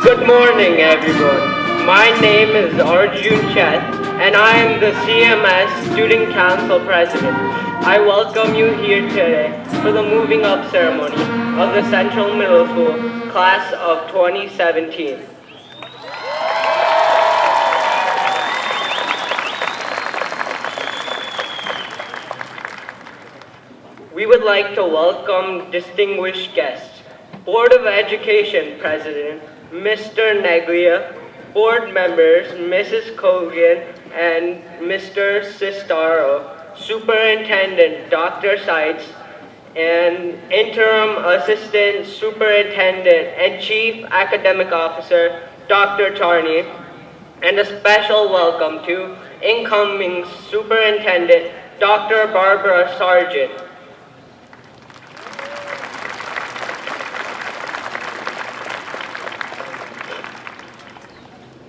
Good morning, everyone. My name is Arjun Chet, and I am the CMS Student Council President. I welcome you here today for the moving up ceremony of the Central Middle School Class of 2017. We would like to welcome distinguished guests, Board of Education President, Mr. Neglia, board members, Mrs. Kogan and Mr. Sistaro, Superintendent Dr. Seitz, and Interim Assistant Superintendent and Chief Academic Officer Dr. Charney, and a special welcome to incoming Superintendent Dr. Barbara Sargent.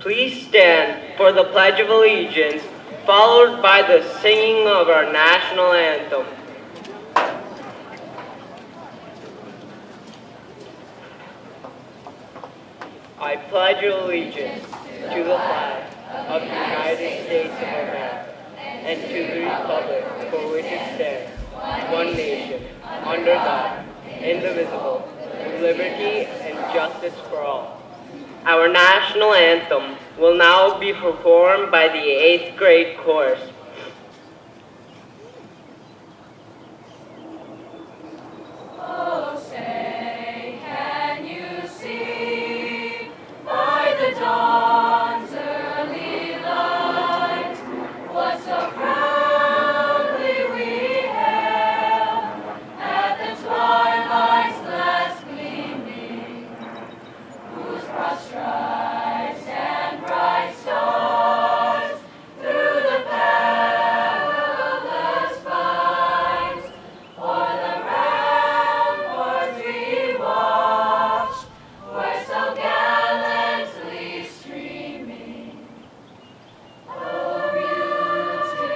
Please stand for the Pledge of Allegiance, followed by the singing of our national anthem. I pledge allegiance to the flag of the United States of America and to the republic for which it stands, one nation, under God, indivisible, with liberty and justice for all. Our national anthem will now be performed by the 8th grade chorus. Oh, say, can you see by the dawn's early light what so proudly we hailed at the twilight's last gleaming, whose broad stripes and bright stars through the perilous fight o'er the ramparts we watched were so gallantly streaming. Oh, beautiful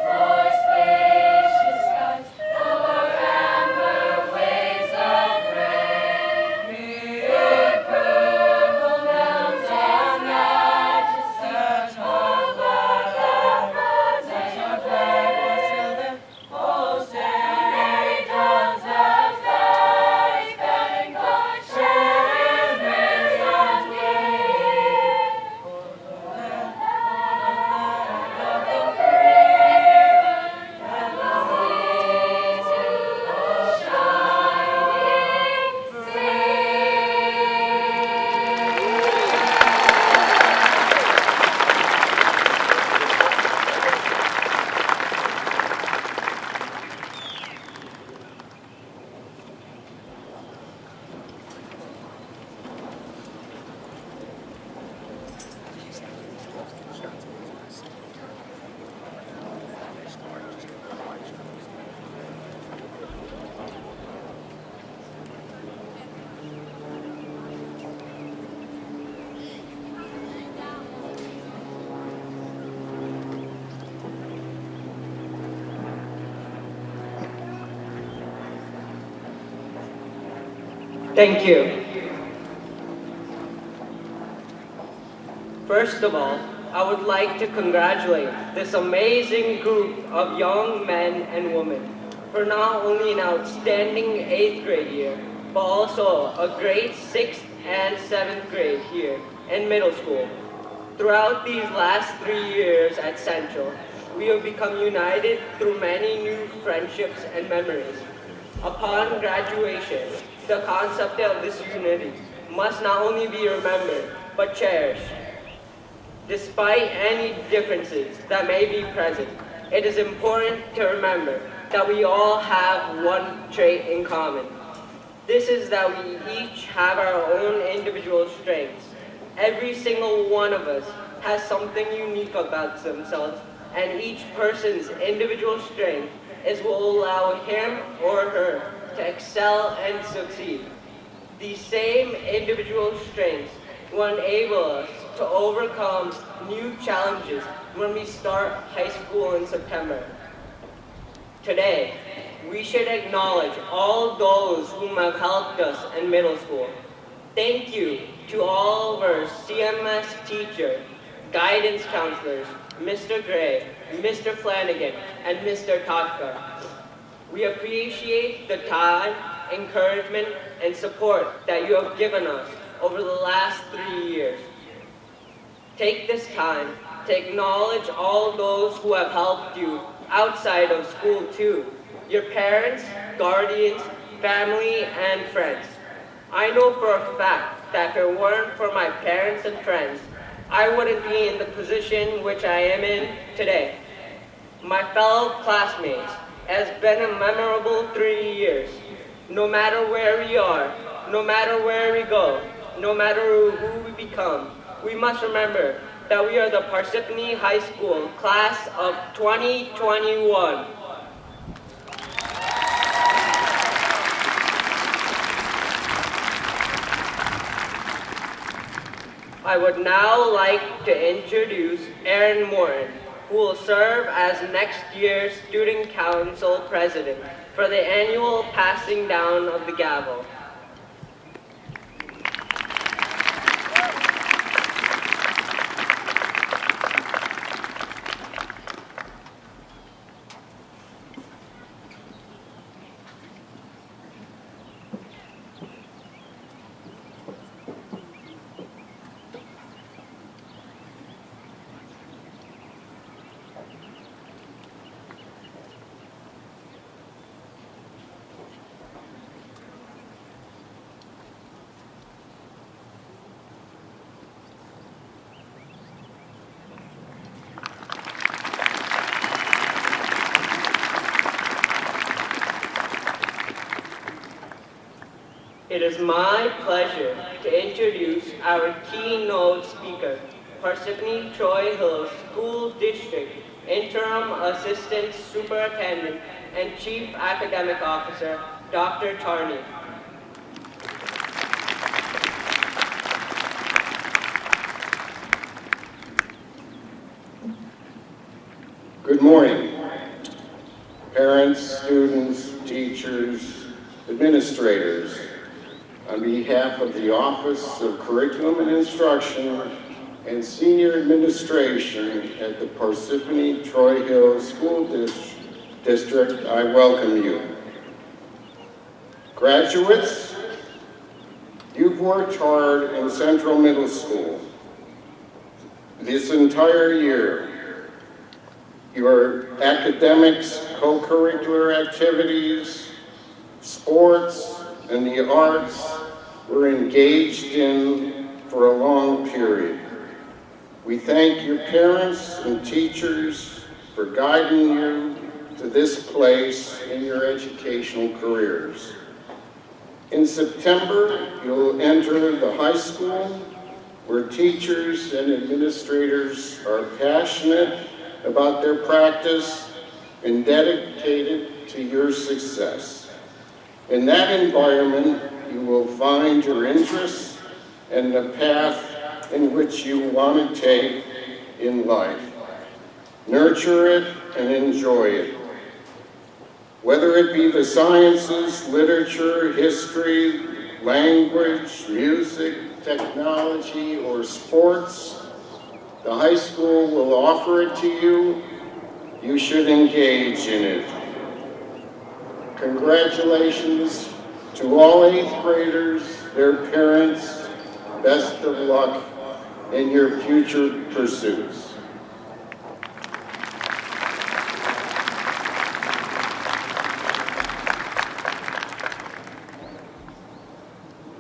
for spacious skies, o'er amber waves of rain, mid purple mountains and majesty, of black efforts and your flame. Oh, Saint John's and skies, spanning the sharing grace and gay. Of the river and the sea to the shining Thank you. First of all, I would like to congratulate this amazing group of young men and women for not only an outstanding 8th grade year, but also a great 6th and 7th grade here in middle school. Throughout these last 3 years at Central, we have become united through many new friendships and memories. Upon graduation, the concept of this unity must not only be remembered, but cherished. Despite any differences that may be present, it is important to remember that we all have one trait in common. This is that we each have our own individual strengths. Every single one of us has something unique about themselves, and each person's individual strength is what will allow him or her to excel and succeed. These same individual strengths will enable us to overcome new challenges when we start high school in September. Today, we should acknowledge all those whom have helped us in middle school. Thank you to all of our CMS teachers, guidance counselors, Mr. Gray, Mr. Flanagan, and Mr. Taka. We appreciate the time, encouragement, and support that you have given us over the last 3 years. Take this time to acknowledge all those who have helped you outside of school too. Your parents, guardians, family, and friends. I know for a fact that if it weren't for my parents and friends, I wouldn't be in the position which I am in today. My fellow classmates, it has been a memorable 3 years. No matter where we are, no matter where we go, no matter who we become, we must remember that we are the Parsippany High School class of 2021. I would now like to introduce Aaron Morton, who will serve as next year's Student Council President for the annual passing down of the gavel. It is my pleasure to introduce our keynote speaker, Parsippany Troy Hills School District Interim Assistant Superintendent and Chief Academic Officer, Dr. Tarney. Good morning, parents, students, teachers, administrators. On behalf of the Office of Curriculum and Instruction and Senior Administration at the Parsippany Troy Hills School District, I welcome you. Graduates, you've worked hard in Central Middle School this entire year. Your academics, co-curricular activities, sports, and the arts were engaged in for a long period. We thank your parents and teachers for guiding you to this place in your educational careers. In September, you'll enter the high school where teachers and administrators are passionate about their practice and dedicated to your success. In that environment, you will find your interests and the path in which you want to take in life. Nurture it and enjoy it. Whether it be the sciences, literature, history, language, music, technology, or sports, the high school will offer it to you. You should engage in it. Congratulations to all 8th graders, their parents. Best of luck in your future pursuits.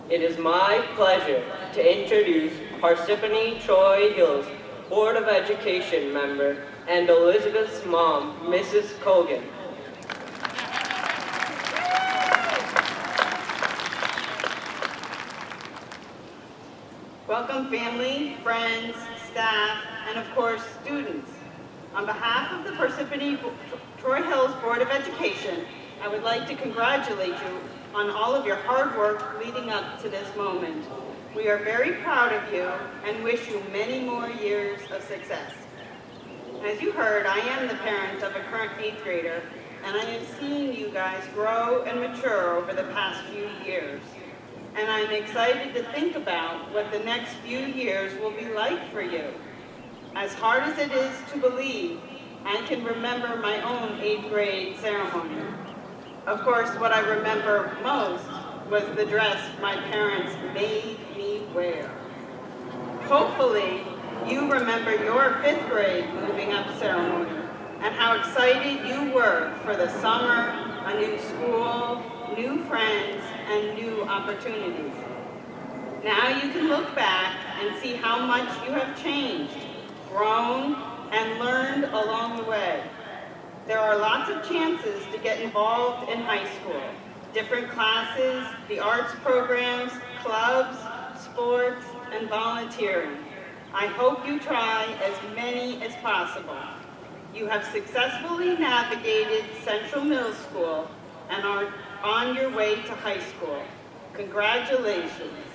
It is my pleasure to introduce Parsippany Troy Hills Board of Education member and Elizabeth's mom, Mrs. Cogan. Welcome family, friends, staff, and of course students. On behalf of the Parsippany Troy Hills Board of Education, I would like to congratulate you on all of your hard work leading up to this moment. We are very proud of you and wish you many more years of success. As you heard, I am the parent of a current 8th grader, and I have seen you guys grow and mature over the past few years. and I'm excited to think about what the next few years will be like for you. As hard as it is to believe, I can remember my own 8th grade ceremony. Of course, what I remember most was the dress my parents made me wear. Hopefully, you remember your 5th grade moving up ceremony and how excited you were for the summer, a new school, new friends, and new opportunities. Now you can look back and see how much you have changed, grown, and learned along the way. There are lots of chances to get involved in high school. Different classes, the arts programs, clubs, sports, and volunteering. I hope you try as many as possible. You have successfully navigated Central Middle School and are on your way to high school. Congratulations.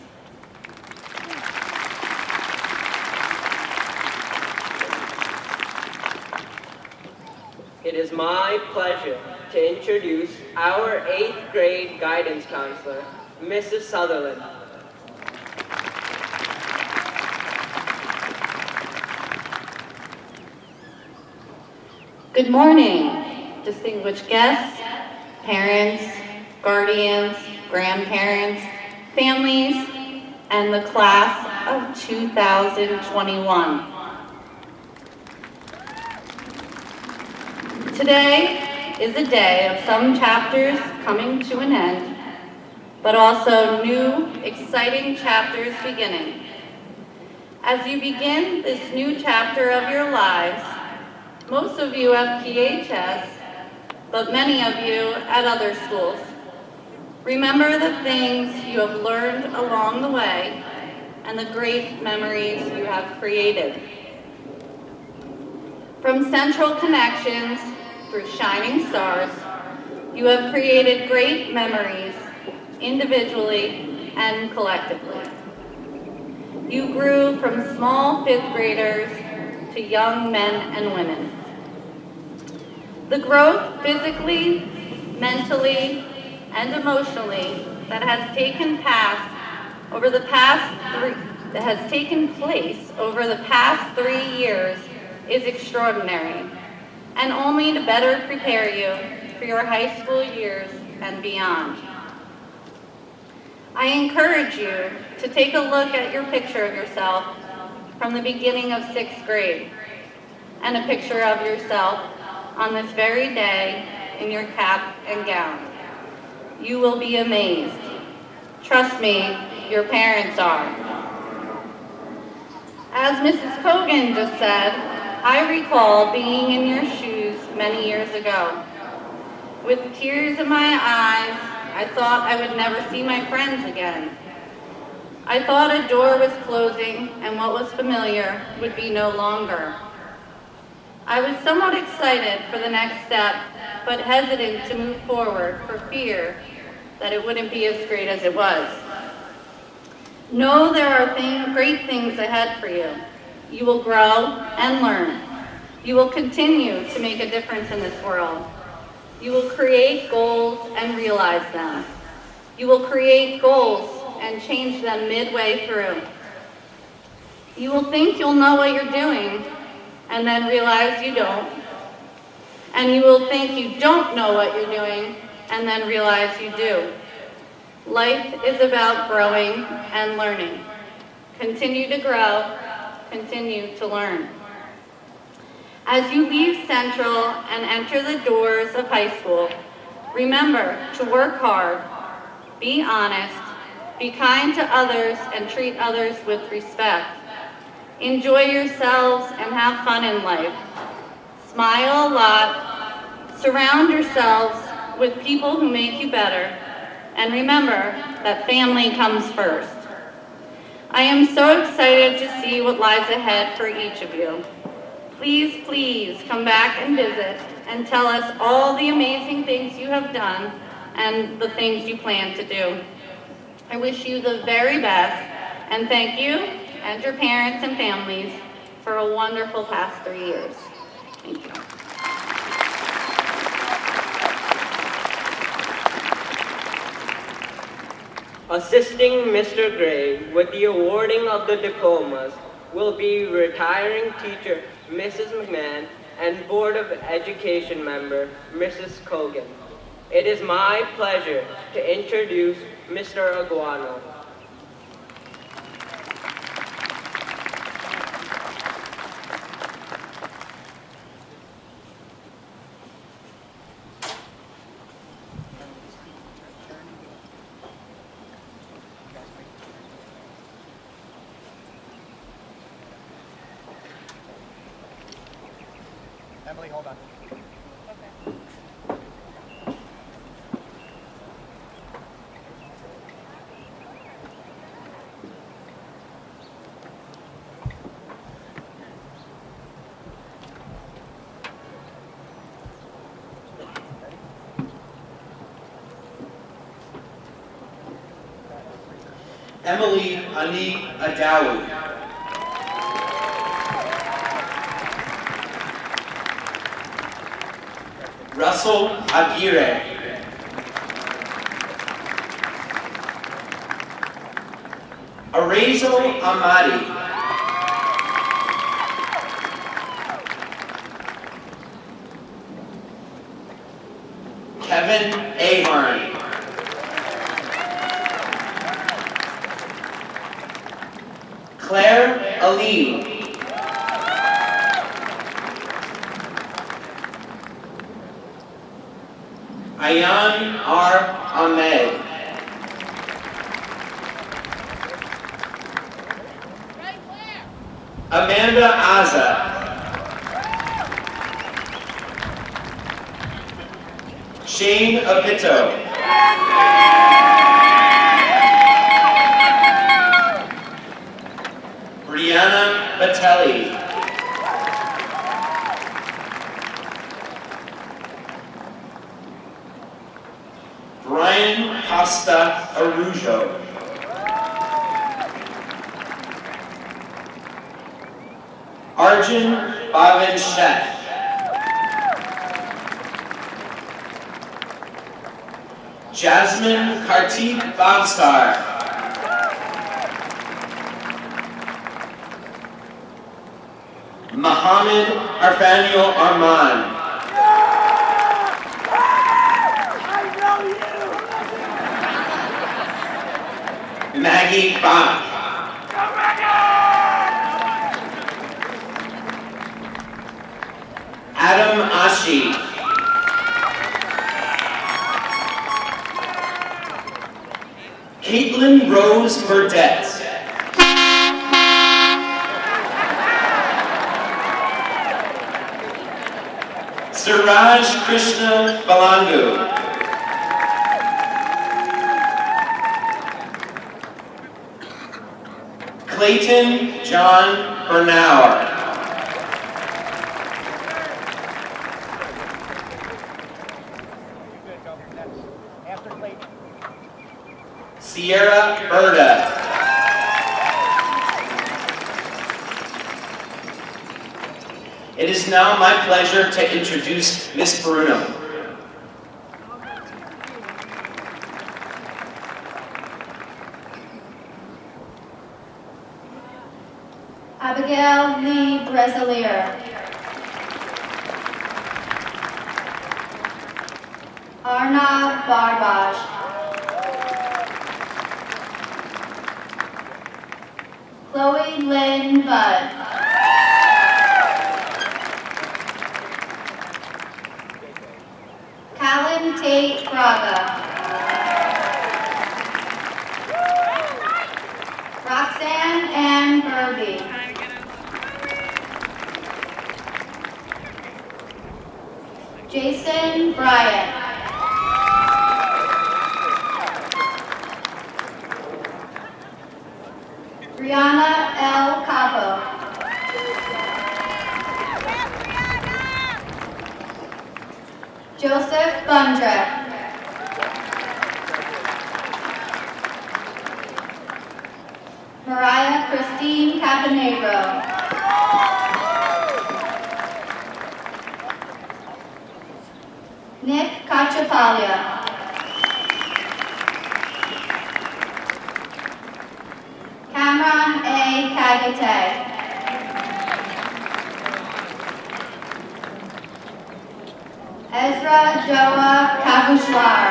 It is my pleasure to introduce our 8th grade guidance counselor, Mrs. Sutherland. Good morning, distinguished guests, parents, guardians, grandparents, families, and the class of 2021. Today is a day of some chapters coming to an end, but also new, exciting chapters beginning. As you begin this new chapter of your lives, most of you have PHS, but many of you at other schools. Remember the things you have learned along the way and the great memories you have created. From Central Connections through Shining Stars, you have created great memories individually and collectively. You grew from small 5th graders to young men and women. The growth physically, mentally, and emotionally that has taken place over the past 3 years is extraordinary, and only to better prepare you for your high school years and beyond. I encourage you to take a look at your picture of yourself from the beginning of 6th grade and a picture of yourself on this very day in your cap and gown. You will be amazed. Trust me, your parents are. As Mrs. Kogan just said, I recall being in your shoes many years ago. With tears in my eyes, I thought I would never see my friends again. I thought a door was closing and what was familiar would be no longer. I was somewhat excited for the next step, but hesitant to move forward for fear that it wouldn't be as great as it was. Know there are great things ahead for you. You will grow and learn. You will continue to make a difference in this world. You will create goals and realize them. You will create goals and change them midway through. You will think you'll know what you're doing and then realize you don't. And you will think you don't know what you're doing and then realize you do. Life is about growing and learning. Continue to grow, continue to learn. As you leave Central and enter the doors of high school, remember to work hard, be honest, be kind to others, and treat others with respect. Enjoy yourselves and have fun in life. Smile a lot. Surround yourselves with people who make you better. And remember that family comes first. I am so excited to see what lies ahead for each of you. Please, please come back and visit and tell us all the amazing things you have done and the things you plan to do. I wish you the very best, and thank you and your parents and families for a wonderful past 3 years. Thank you. Assisting Mr. Gray with the awarding of the diplomas will be retiring teacher Mrs. McMahon and Board of Education member Mrs. Cogan. It is my pleasure to introduce Mr. Aguano. Emily, hold on. Emily Ani Adawu. Russell Aguirre. Arezo Amadi. Kevin Ahorn. Claire Ali. Ayan R. Ahmed. Amanda Aza. Shane Apito. Brianna Batelli. Brian Costa Arujo. Arjun Bhavin Sheth. Jasmine Kartik Bhavsar. Mohammed Arfaniel Arman. Maggie Bach. Adam Ashi. Caitlin Rose Burdette. Siraj Krishna Balangu. Clayton John Bernauer. After Clayton. Sierra Berta. It is now my pleasure to introduce Ms. Bruno. Abigail Lee Brezalier. Arnav Barbaj. Chloe Lynn Budd. Callan Tate Braga. Roxanne Ann Burby. Jason Bryant. Brianna L. Capo. Joseph Bundrek. Mariah Christine Caponegro. Nick Cachapalia. Diakite. Ezra Joa Kavushlar.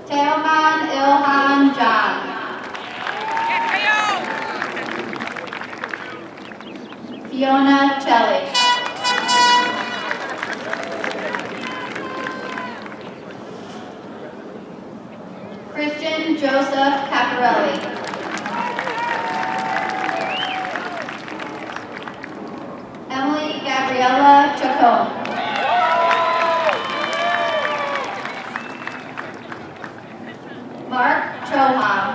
Teoman Ilhan John. Fiona Chelly. Christian Joseph Caparelli. Emily Gabriella Chacon. Mark Choham.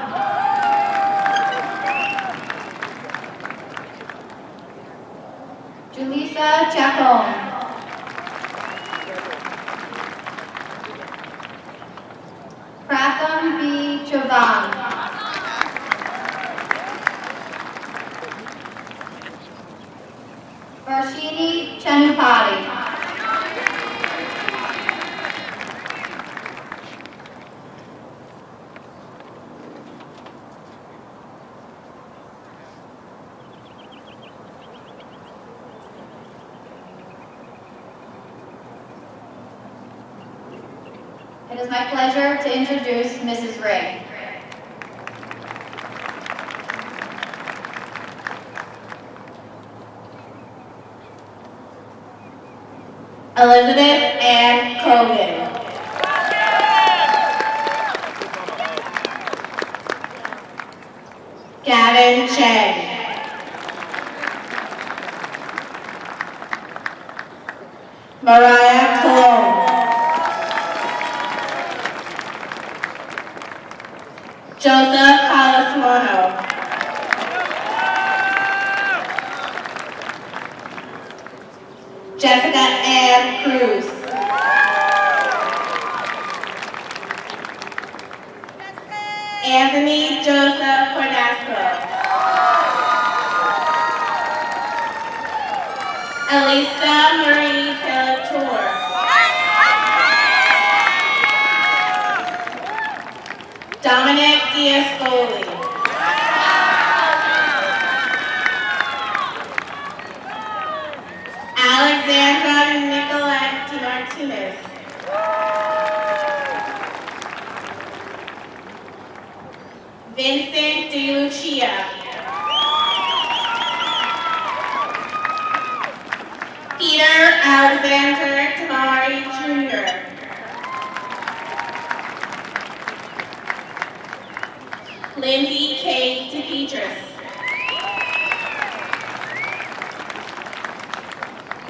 Julissa Chacon. Pratham B. Chavan. Varshini Chanupati. It is my pleasure to introduce Mrs. Ray. Elizabeth Ann Cogan. Gavin Cheng. Mariah Cologne. Joseph Calasmano. Jessica Ann Cruz. Anthony Joseph Cornasco. Elisa Marie Pelletour. Dominic Diascoli. Alexandra Nicolette Martinez. Vincent DeLucia. Peter Alexander Tamari Jr. Lindsay K. DePetris.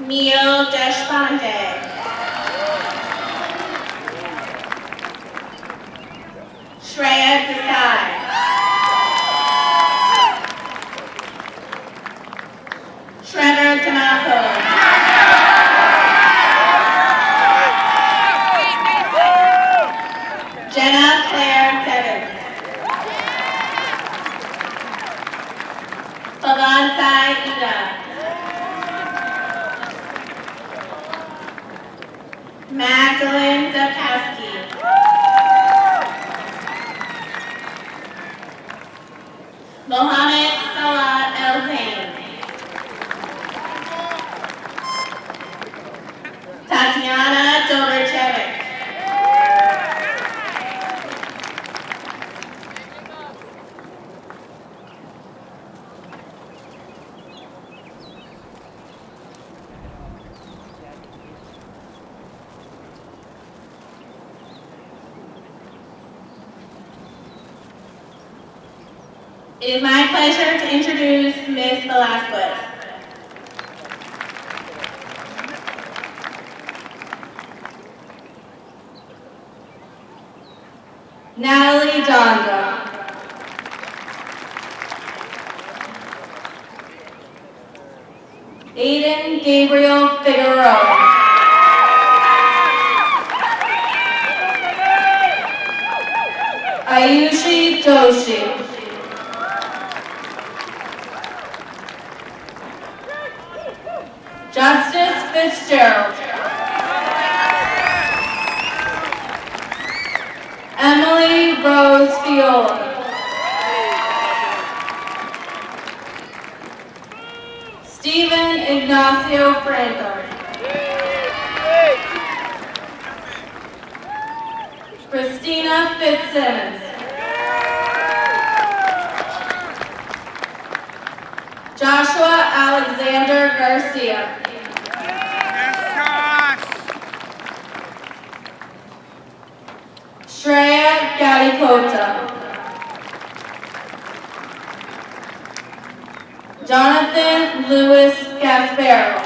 Neil Deshpande. Shreya Desai. Trevor Damaco. Jenna Claire Devins. Pavansai Ida. Magdalene Dubkowski. Mohammed Salah El Zain. Tatiana Doberchevic. It is my pleasure to introduce Ms. Velasquez. Natalie Dondra. Aiden Gabriel Figueroa. Ayushi Doshi. Justice Fitzgerald. Emily Rose Carlos Fiola. Stephen Ignacio Franco. Christina Fitzsimmons. Joshua Alexander Garcia. Shreya Galikota. Jonathan Lewis Gasparo.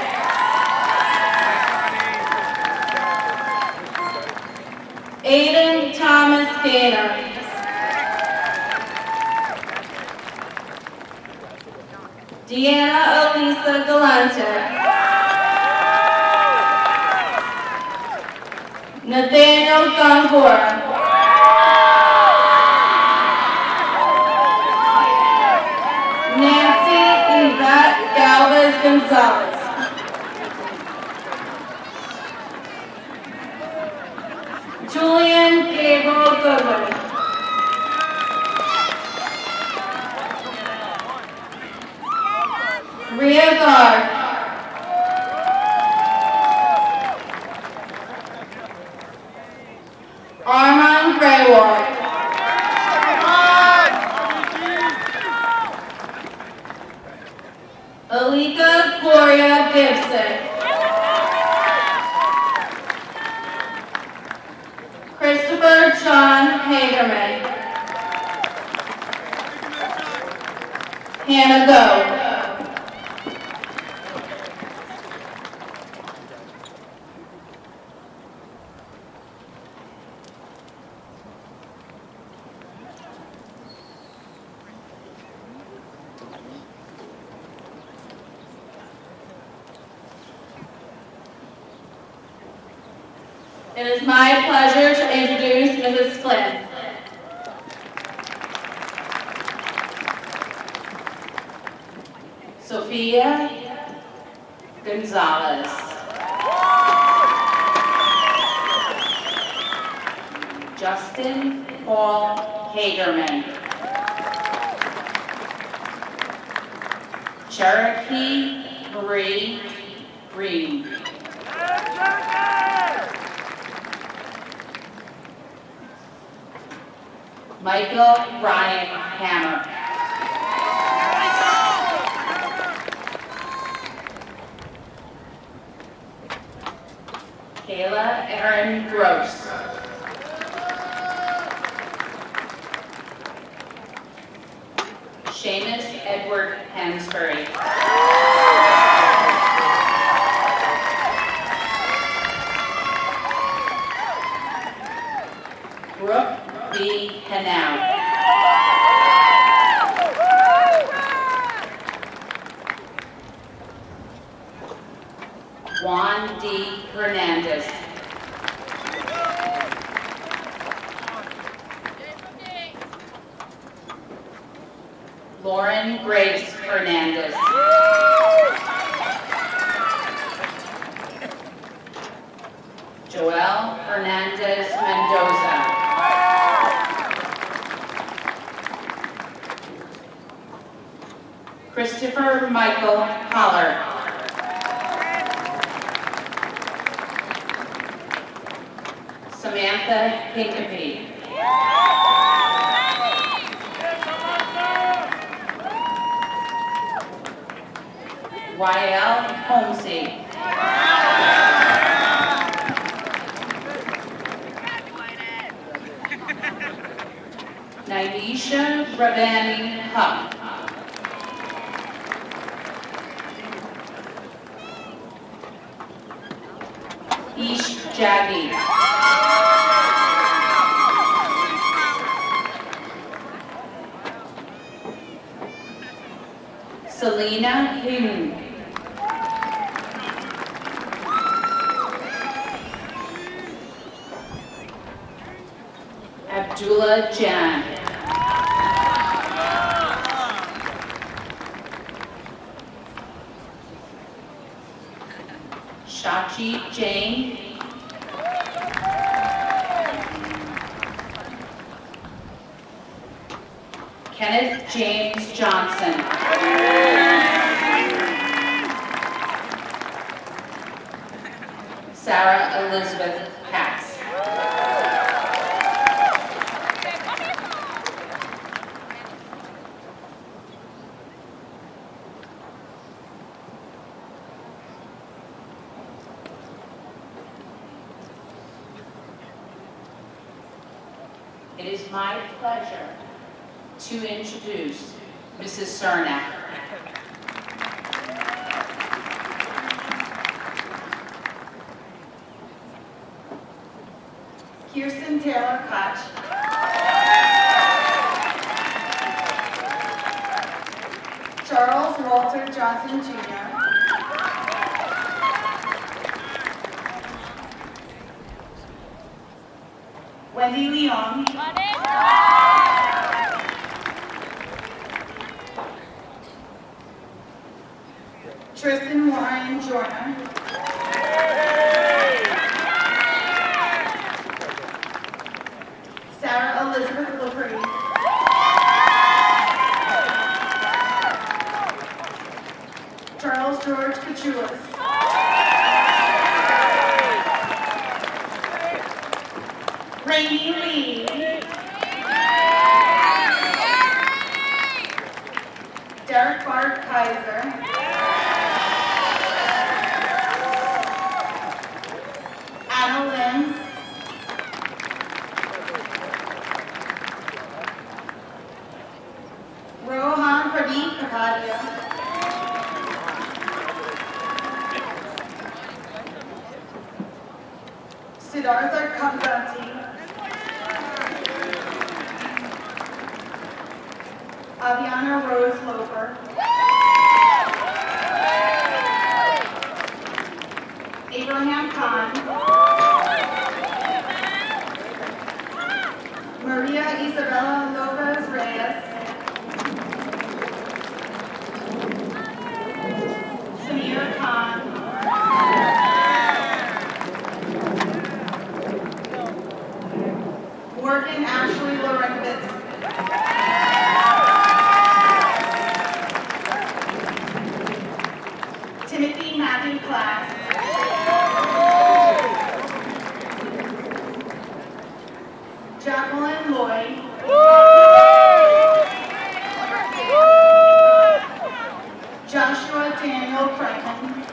Aiden Thomas Gaynor. Deanna Elisa Galante. Nathaniel Gongora. Nancy Yvette Galvez Gonzalez. Julian Gabriel Goodwin. Rhea Gard. Armand Graywald. Alika Gloria Gibson. Christopher John Hagerman. Hannah Go. It is my pleasure to introduce Mrs. Flynn. Sophia Gonzalez. Justin Paul Hagerman. Cherokee Marie Green. Michael Ryan Hammer. Kayla Erin Gross. Seamus Edward Hansbury. Brooke B. Hanau. Juan D. Hernandez. Lauren Grace Hernandez. Joel Hernandez Mendoza. Christopher Michael Holler. Samantha Hincapie. YL Holmesy. Naisha Rabani Huff. Ish Jaggi. Selena Hume. Abdullah Jan. Shachi Jane. Kenneth James Johnson. Sarah Elizabeth Katz. It is my pleasure to introduce Mrs. Cernak. Kirsten Taylor Koch. Charles Walter Johnson Jr. Wendy Leon. Tristan Warren Joyner. Sarah Elizabeth LaPree. Charles George Kachulis. Rainey Lee. Derek Bart Kaiser. Anna Lynn. Rohan Pradeep Kapadia. Siddhartha Kamganti. Aviana Rose Loper. Abraham Khan. Maria Isabella Lopez Reyes. Samir Khan. Morgan Ashley Lorenkovitz. Timothy Matthew Class. Jacqueline Lloyd. Joshua Daniel Franklin.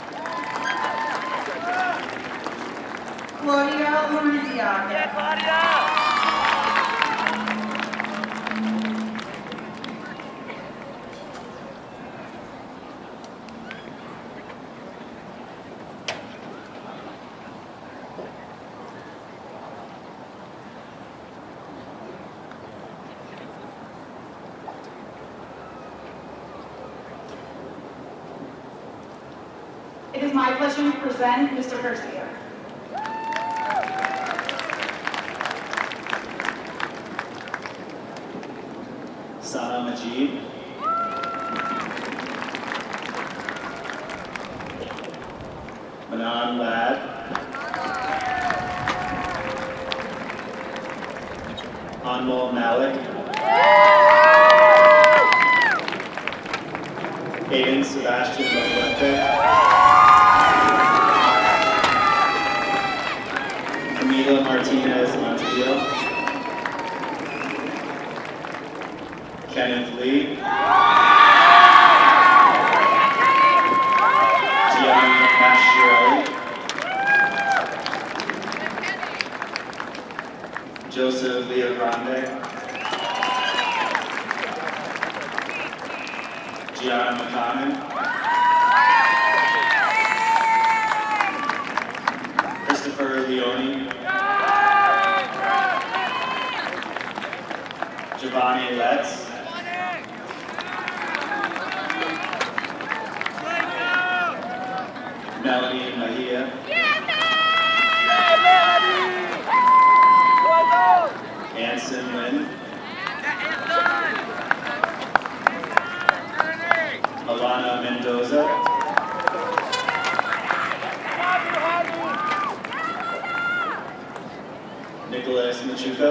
Claudia Louisiana. It is my pleasure to present Mr. Garcia. Sana Majid. Manan Lad. Anmol Malik. Aiden Sebastian Lafuente. Camila Martinez Montiel. Kenneth Lee. Gianna Masciarelli. Joseph Villagrande. Gianna McConnell. Christopher Leone. Giovanni Letts. Melanie Mahia. Anson Lynn. Alana Mendoza. Nicholas Machuca.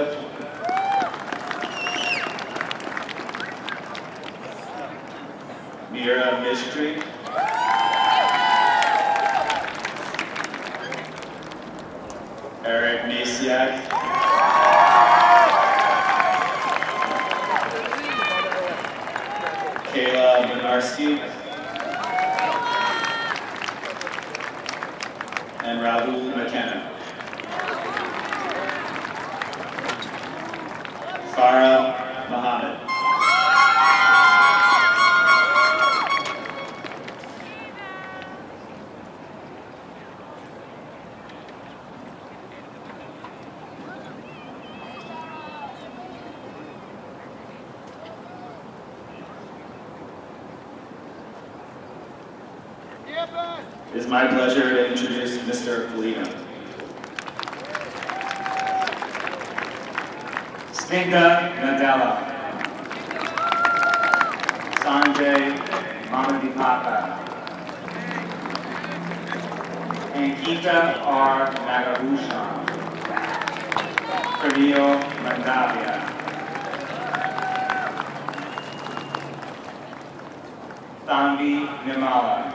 Mira Mistry, Eric Nasiak, Kayla Minarski, and Rahul McKenna. Farah Muhammad. It is my pleasure to introduce Mr. Felino. Snigdha Nadella, Sanjay Mamadipaka, Ankita R. Nagabhushan, Pranil Mandavia, Thanvi Nimala,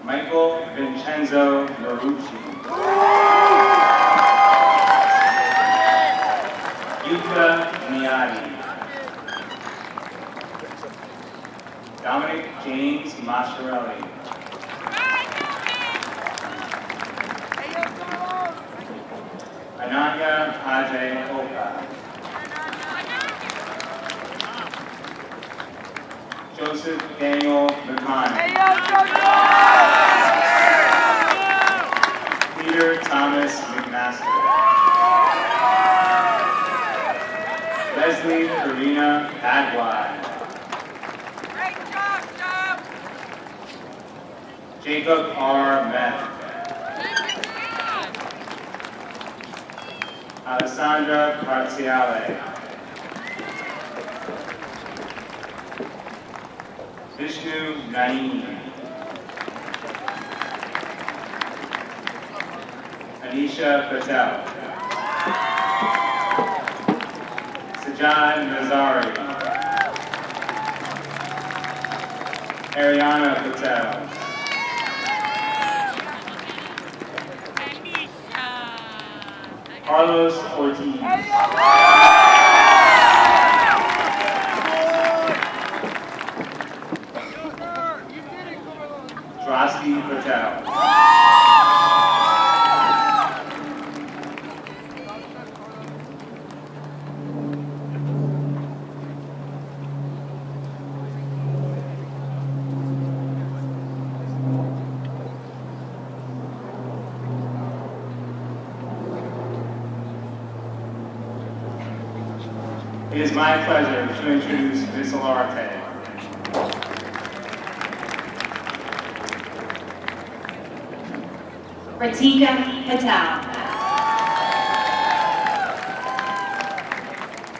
Michael Vincenzo Marucci, Yuka Miadi, Dominic James Mascherelli, Ananya Ajay Oka, Joseph Daniel McConnell, Peter Thomas McMaster, Leslie Karina Agwai, Jacob R. Meth, Alessandra Parziale, Vishnu Naeem, Anisha Patel, Sajad Nazari, Ariana Patel, Carlos Ortiz, Drasti Patel, It is my pleasure to introduce Ms. Olarte. Ratika Patel,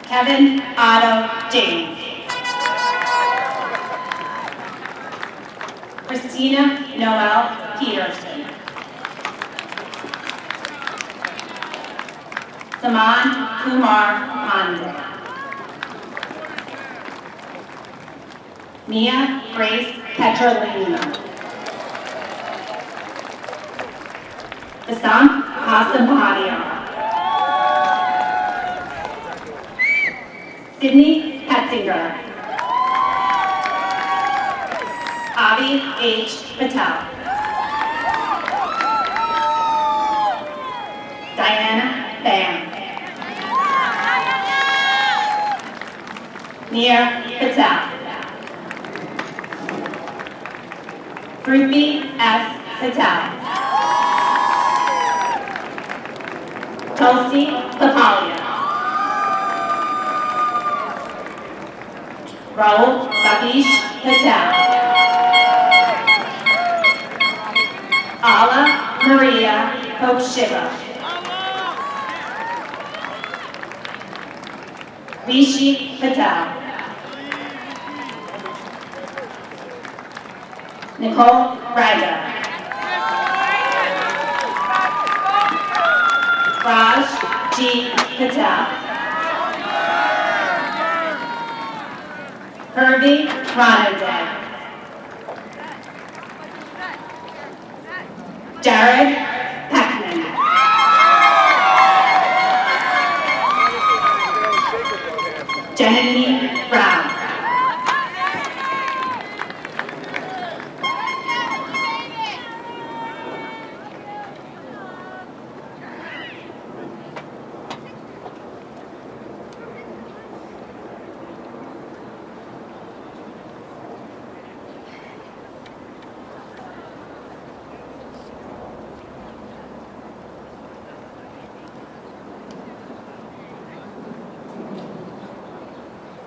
Kevin Otto James, Christina Noel Peterson, Saman Kumar Pandey, Mia Grace Petrolina, Assam Asabadia, Sydney Petzinger, Avi H. Patel, Diana Bam, Nia Patel, Ruthie S. Patel, Tulsi Palio, Raul Babish Patel, Ala Maria Hokshiba, Rishi Patel, Nicole Raga, Raj G. Patel, Hervey Ronadek. Jared Peckman. Genevieve Brown.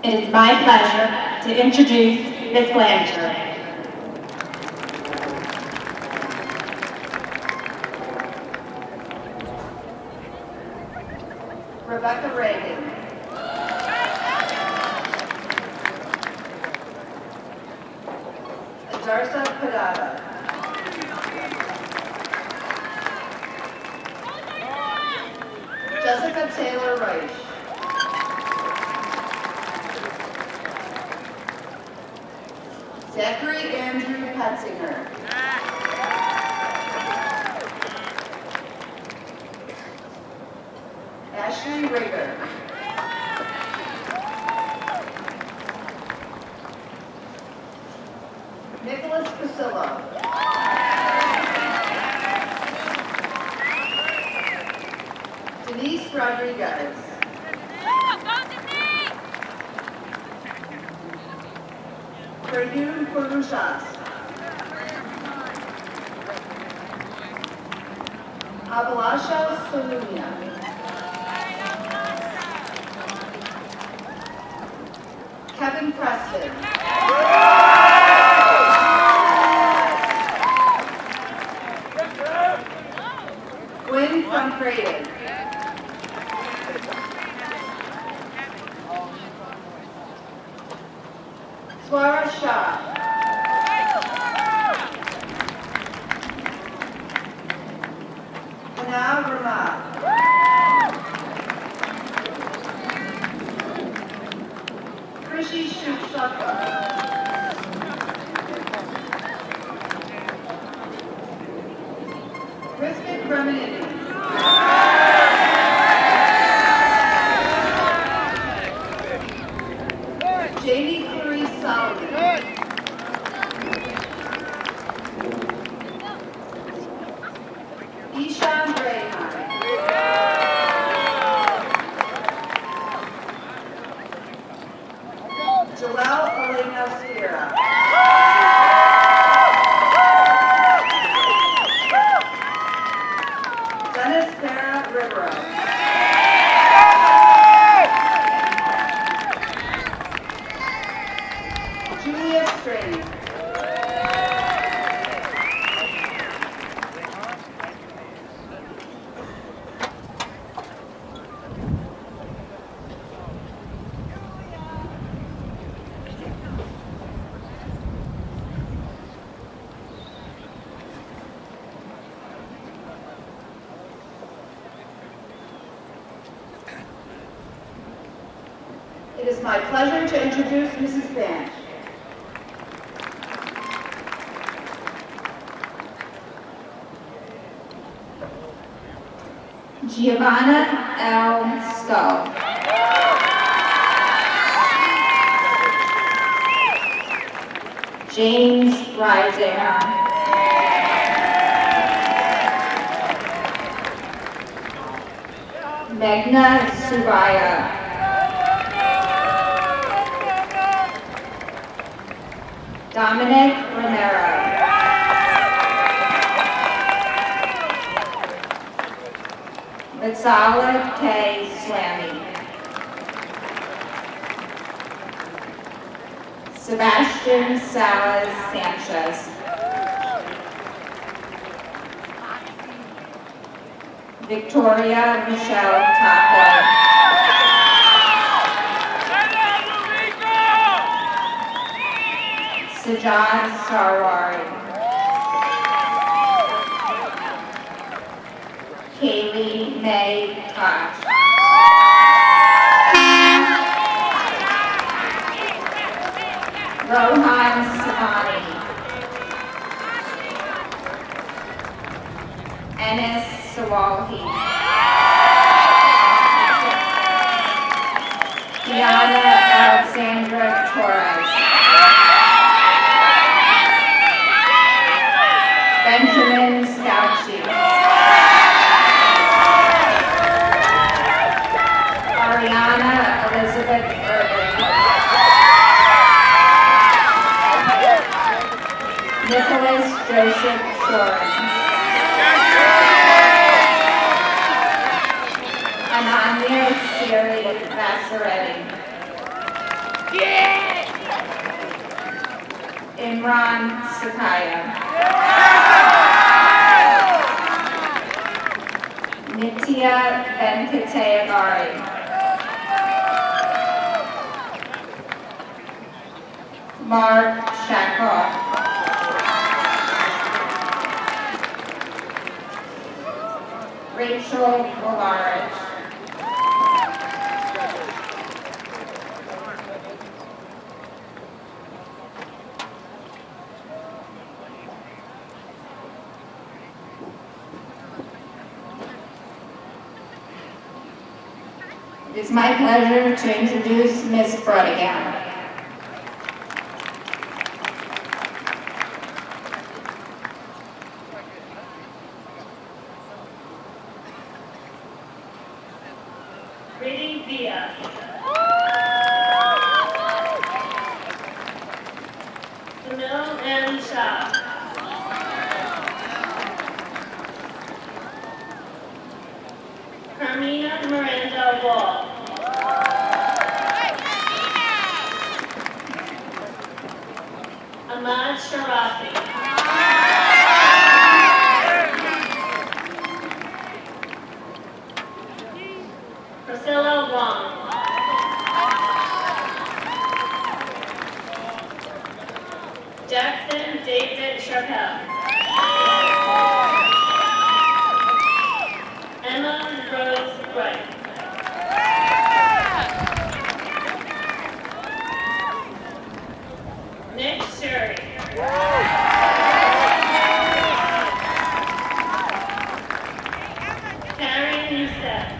It is my pleasure to introduce Ms. Blanchard. Rebecca Reagan. Adarsa Padada. Jessica Taylor Reich. Zachary Andrew Petzinger. Ashley Rigger. Nicholas Pasillo. Denise Rodriguez. Pradyum Purushas. Abhilasha Salunia. Kevin Preston. Gwen from Creighton. Swara Shah. Hana Rama. Krishi Shukshaka. Rithvik Ramanini. Jamie Clarice Solomon. Ishan Rayhan. Joelle Elena Spira. Dennis Vera Rivero. Julia Strange. It is my pleasure to introduce Mrs. Banch. Giovanna L. Scull. James Ridinger. Meghna Subaya. Dominic Romero. Matsala K. Slammy. Sebastian Salas Sanchez. Victoria Michelle Taco. Sajad Sarwari. Kaylee May Tosh. Rohan Savani, Enes Sawalhi, Diana Alexandra Torres, Benjamin Scouchy, Ariana Elizabeth Urban, Nicholas Joseph Shoren, Ananya Siri Vassaretti, Imran Sakaya, Nitya Venkatayagari, Mark Shakoff, Rachel Volaris, It is my pleasure to introduce Ms. Brodigan. Reading Via. Sunil M. Shah. Carmina Miranda Wall. Ahmad Sharafi. Priscilla Wong. Jackson David Sharpell. Emma Rose Wright. Nick Sherry. Karen Youssef.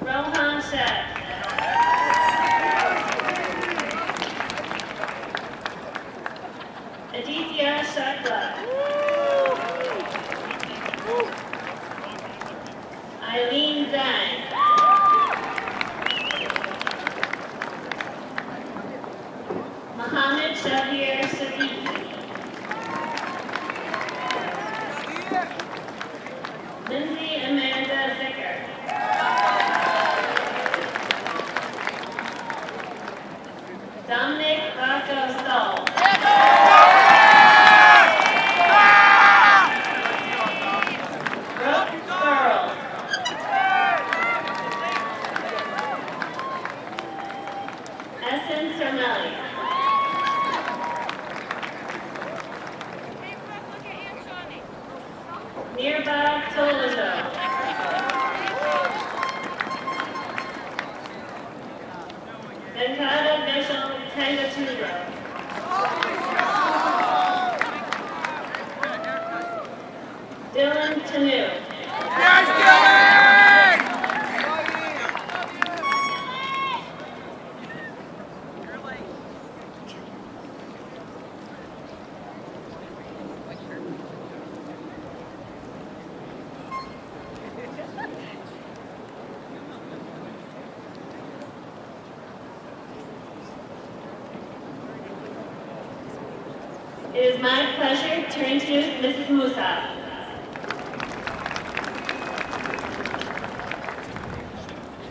Rohan Sheth. Aditya Shukla. Eileen Zhang. Mohammed Shabir Siddiqui. Lindsay Amanda Zicker. Dominic Rocco Stoll. Brooke Burrows. Essence Cermelli. Nirbha Tolajo. Venkata Vishal Tangaturo. Dylan Tanu. It is my pleasure to introduce Mrs. Musa.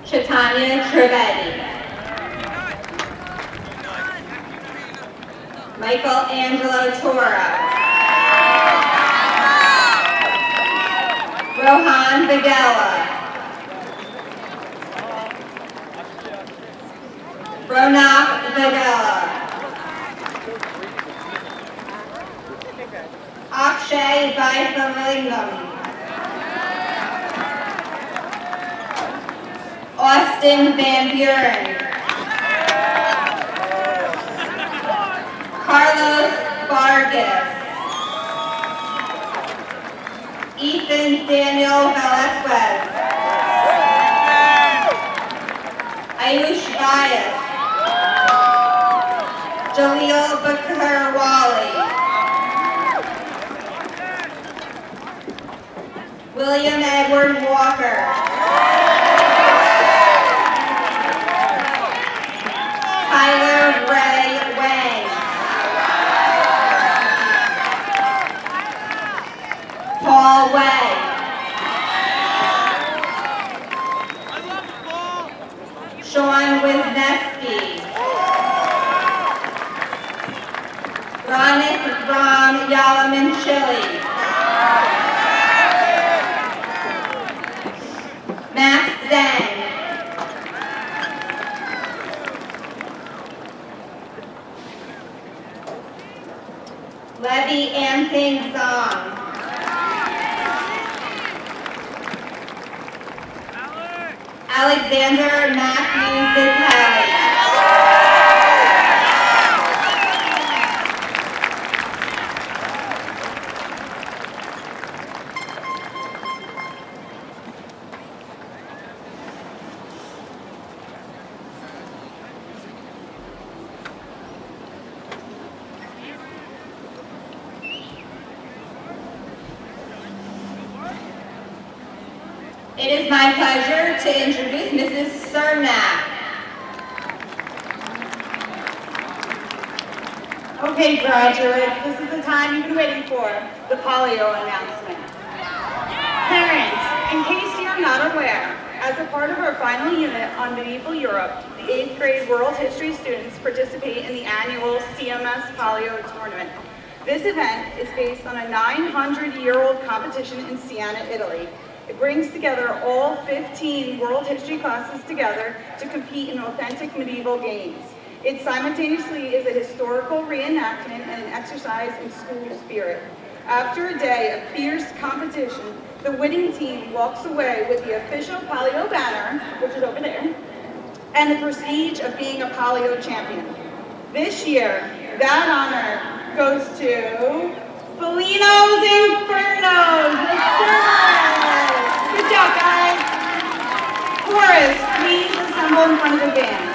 Chaitanya Trivedi, Michelangelo Toro, Rohan Vigela, Ronak Vigela, Akshay Vaithamlingam, Austin Van Buren, Carlos Vargas, Ethan Daniel Velasquez, Ayush Bias, Jaleel Bakr Wali, William Edward Walker, Tyler Ray Wang, Paul Way, Sean Wisniewski, Ronit Ram Yalamanchili, Max Zhang, Levy Anthing Song, Alexander Matthew Vitale, It is my pleasure to introduce Mrs. Cermak. Okay, graduates, this is the time you've been waiting for, the Palio announcement. Parents, in case you're not aware, as a part of our final unit on medieval Europe, the 8th grade world history students participate in the annual CMS Palio tournament. This event is based on a 900-year-old competition in Siena, Italy. It brings together all 15 world history classes together to compete in authentic medieval games. It simultaneously is a historical reenactment and an exercise in school spirit. After a day of fierce competition, the winning team walks away with the official Palio banner, which is over there, and the prestige of being a Palio champion. This year, that honor goes to Felino's Infernos, the Servers. Good job, guys. Chorus, please assemble in front of the band.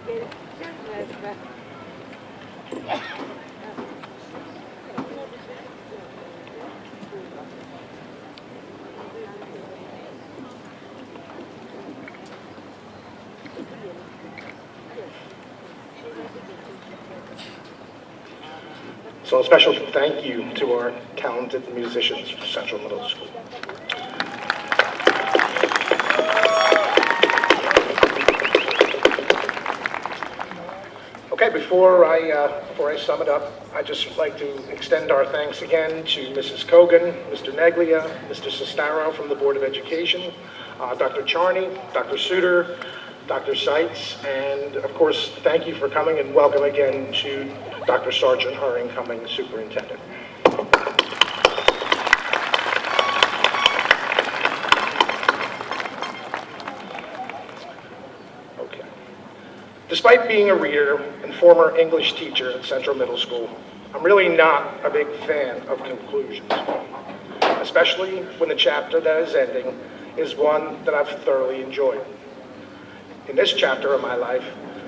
So a special thank you to our talented musicians from Central Middle School. Okay, before I sum it up, I'd just like to extend our thanks again to Mrs. Kogan, Mr. Neglia, Mr. Sestaro from the Board of Education, Dr. Charney, Dr. Suter, Dr. Seitz, and of course, thank you for coming and welcome again to Dr. Sargent, our incoming superintendent. Okay. Despite being a reader and former English teacher at Central Middle School, I'm really not a big fan of conclusions, especially when the chapter that is ending is one that I've thoroughly enjoyed. In this chapter of my life,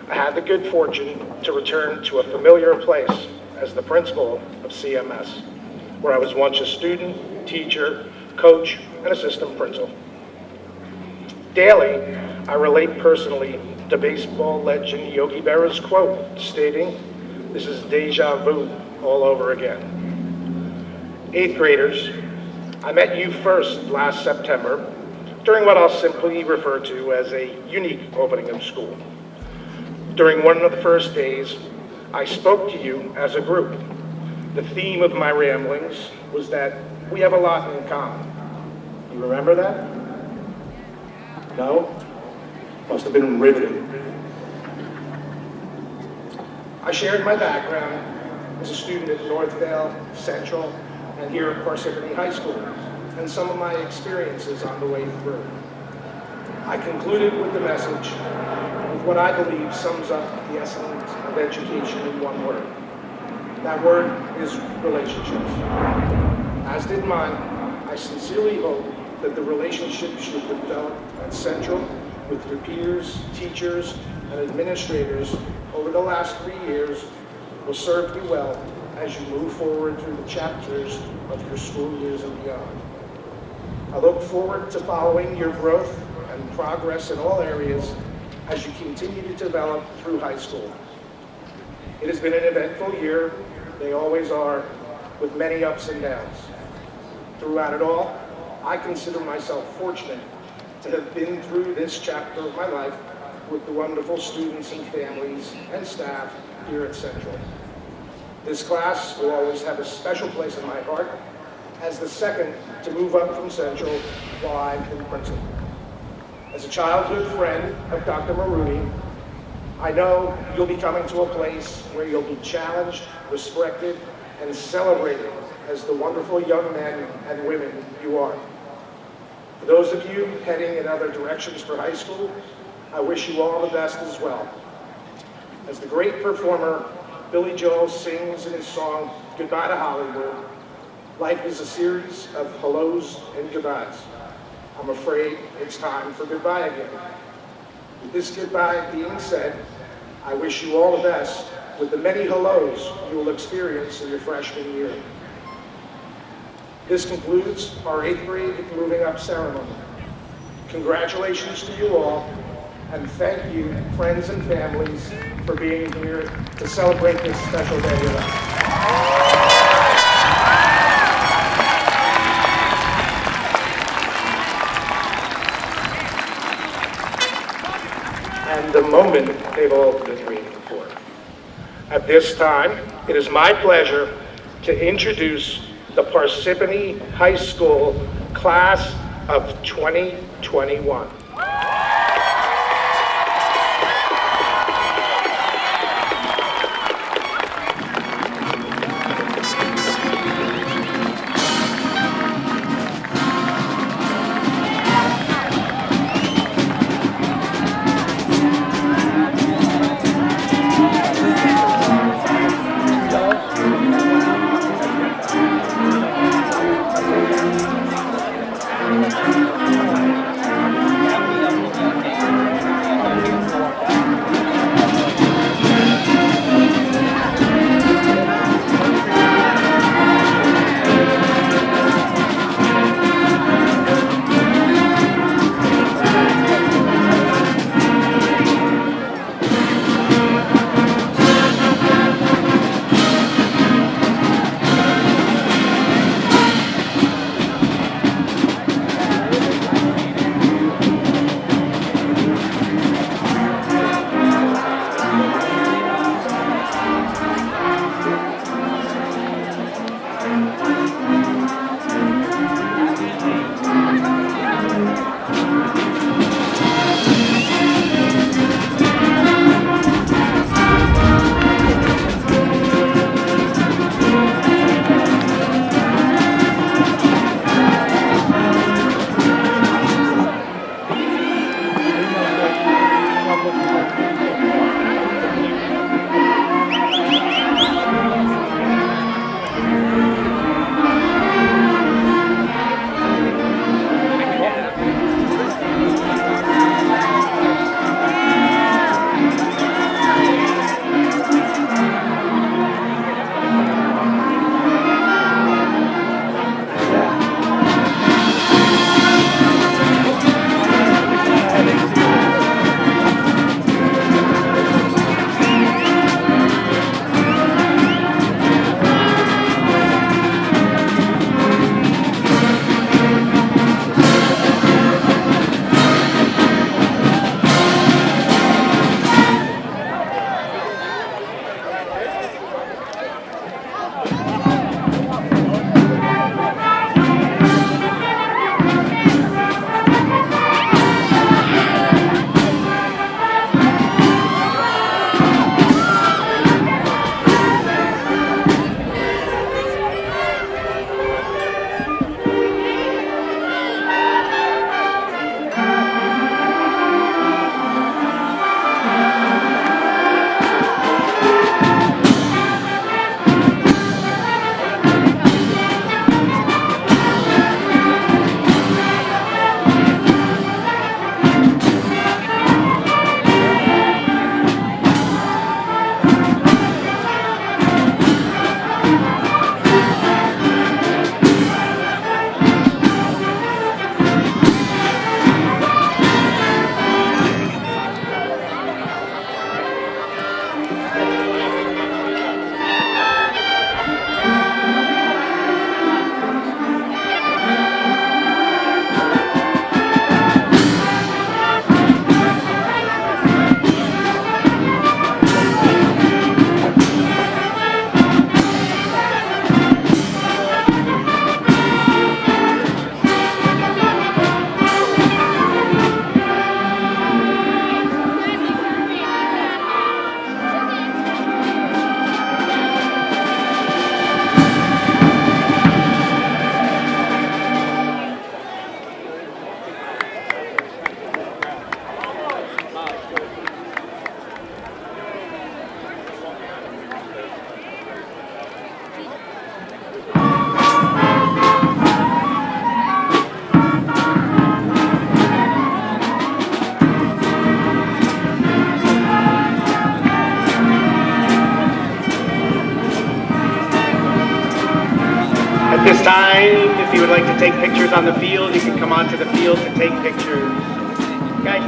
I had the good fortune to return to a familiar place as the principal of CMS, where I was once a student, teacher, coach, and assistant principal. Daily, I relate personally to baseball legend Yogi Berra's quote stating, "This is deja vu all over again." 8th graders, I met you first last September during what I'll simply refer to as a unique opening of school. During one of the first days, I spoke to you as a group. The theme of my ramblings was that we have a lot in common. You remember that? No? Must have been riveting. I shared my background as a student at Northdale, Central, and here at Parsippany High School, and some of my experiences on the way through. I concluded with the message with what I believe sums up the essence of education in one word. That word is relationships. As did mine, I sincerely hope that the relationships you've developed at Central with your peers, teachers, and administrators over the last 3 years will serve you well as you move forward through the chapters of your school years and beyond. I look forward to following your growth and progress in all areas as you continue to develop through high school. It has been an eventful year, they always are, with many ups and downs. Throughout it all, I consider myself fortunate to have been through this chapter of my life with the wonderful students and families and staff here at Central. This class will always have a special place in my heart as the second to move up from Central while I've been principal. As a childhood friend of Dr. Maroney, I know you'll be coming to a place where you'll be challenged, respected, and celebrated as the wonderful young men and women you are. For those of you heading in other directions for high school, I wish you all the best as well. As the great performer Billy Joel sings in his song, "Goodbye to Hollywood," life is a series of hellos and goodbyes. I'm afraid it's time for goodbye again. With this goodbye being said, I wish you all the best with the many hellos you will experience in your freshman year. This concludes our 8th grade moving up ceremony. Congratulations to you all, and thank you, friends and families, for being here to celebrate this special day with us. And the moment they've all been waiting for. At this time, it is my pleasure to introduce the Parsippany High School class of 2021. this time, if you would like to take pictures on the field, you can come onto the field to take pictures. Guys,